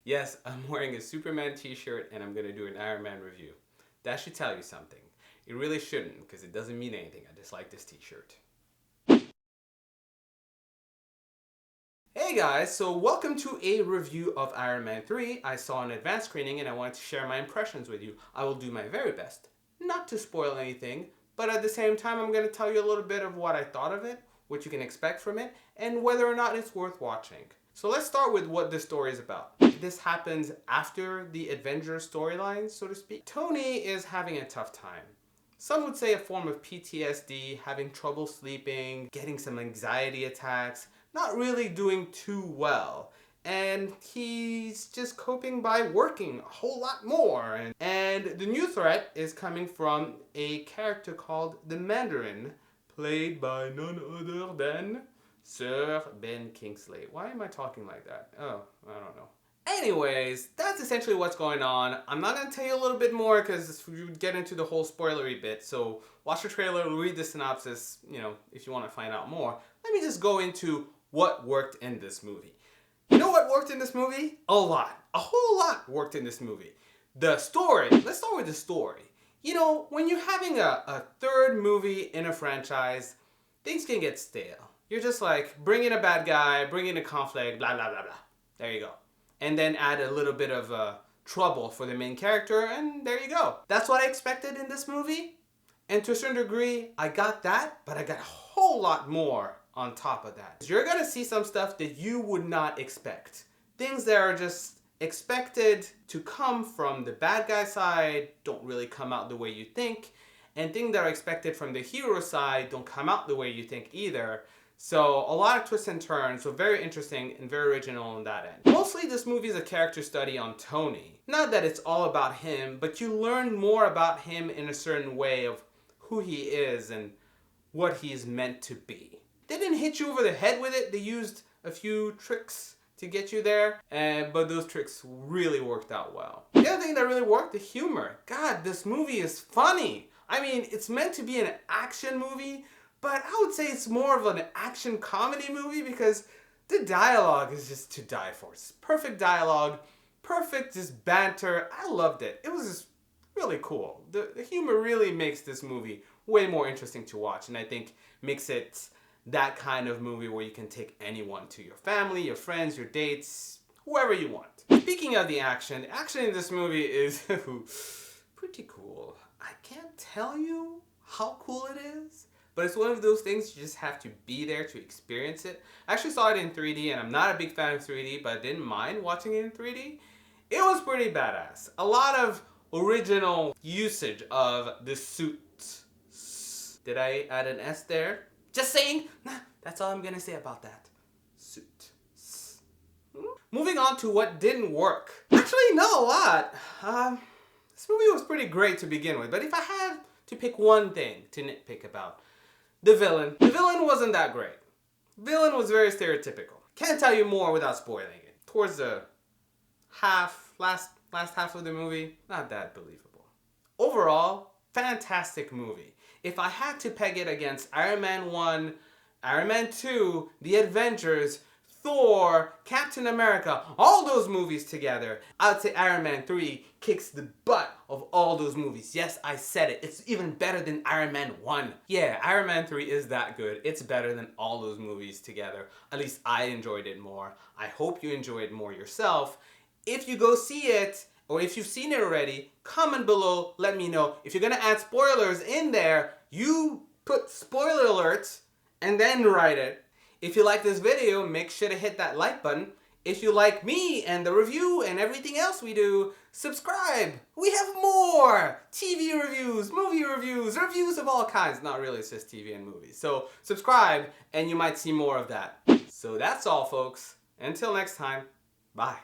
Yes, I'm wearing a Superman t-shirt and I'm gonna do an Iron Man review. That should tell you something. It really shouldn't, because it doesn't mean anything. I just like this t-shirt. Hey guys, so welcome to a review of Iron Man 3. I saw an advanced screening and I wanted to share my impressions with you. I will do my very best not to spoil anything, but at the same time I'm going to tell you a little bit of what I thought of it, what you can expect from it, and whether or not it's worth watching. So let's start with what this story is about. This happens after the Avengers storyline, so to speak. Tony is having a tough time. Some would say a form of PTSD, having trouble sleeping, getting some anxiety attacks, not really doing too well. And he's just coping by working a whole lot more. And the new threat is coming from a character called the Mandarin, played by none other than Sir Ben Kingsley. Why am I talking like that? Oh, I don't know. Anyways, that's essentially what's going on. I'm not going to tell you a little bit more because you get into the whole spoilery bit. So watch the trailer, read the synopsis, if you want to find out more. Let me just go into what worked in this movie. You know what worked in this movie? A lot. A whole lot worked in this movie. The story. Let's start with the story. When you're having a third movie in a franchise, things can get stale. You're just like, bring in a bad guy, bring in a conflict, blah, blah, blah, blah. There you go. And then add a little bit of trouble for the main character, and there you go. That's what I expected in this movie. And to a certain degree, I got that, but I got a whole lot more on top of that. You're gonna see some stuff that you would not expect. Things that are just expected to come from the bad guy side don't really come out the way you think. And things that are expected from the hero side don't come out the way you think either. So a lot of twists and turns, so very interesting and very original on that end. Mostly this movie is a character study on Tony. Not that it's all about him, but you learn more about him in a certain way of who he is and what he's meant to be. They didn't hit you over the head with it. They used a few tricks to get you there, but those tricks really worked out well. The other thing that really worked, the humor. God, this movie is funny. I mean, it's meant to be an action movie, but I would say it's more of an action comedy movie because the dialogue is just to die for. It's perfect dialogue, perfect just banter. I loved it. It was just really cool. The humor really makes this movie way more interesting to watch, and I think makes it that kind of movie where you can take anyone to your family, your friends, your dates, whoever you want. Speaking of the action in this movie is pretty cool. I can't tell you how cool it is, but it's one of those things you just have to be there to experience it. I actually saw it in 3D, and I'm not a big fan of 3D, but I didn't mind watching it in 3D. It was pretty badass. A lot of original usage of the suit. Did I add an S there? Just saying. That's all I'm gonna say about that. Suit. Moving on to what didn't work. Actually, not a lot. This movie was pretty great to begin with, but if I had to pick one thing to nitpick about, the villain wasn't that great. Villain was very stereotypical. Can't tell you more without spoiling it. Towards the last half of the movie, not that believable. Overall, fantastic movie. If I had to peg it against Iron Man 1, Iron Man 2, The Avengers, Thor, Captain America, all those movies together, I would say Iron Man 3 kicks the butt of all those movies. Yes, I said it. It's even better than Iron Man 1. Yeah, Iron Man 3 is that good. It's better than all those movies together. At least I enjoyed it more. I hope you enjoy it more yourself. If you go see it, or if you've seen it already, comment below, let me know. If you're gonna add spoilers in there, you put spoiler alerts and then write it. If you like this video, make sure to hit that like button. If you like me and the review and everything else we do, subscribe. We have more TV reviews, movie reviews, reviews of all kinds. Not really, it's just TV and movies. So subscribe and you might see more of that. So that's all, folks. Until next time, bye.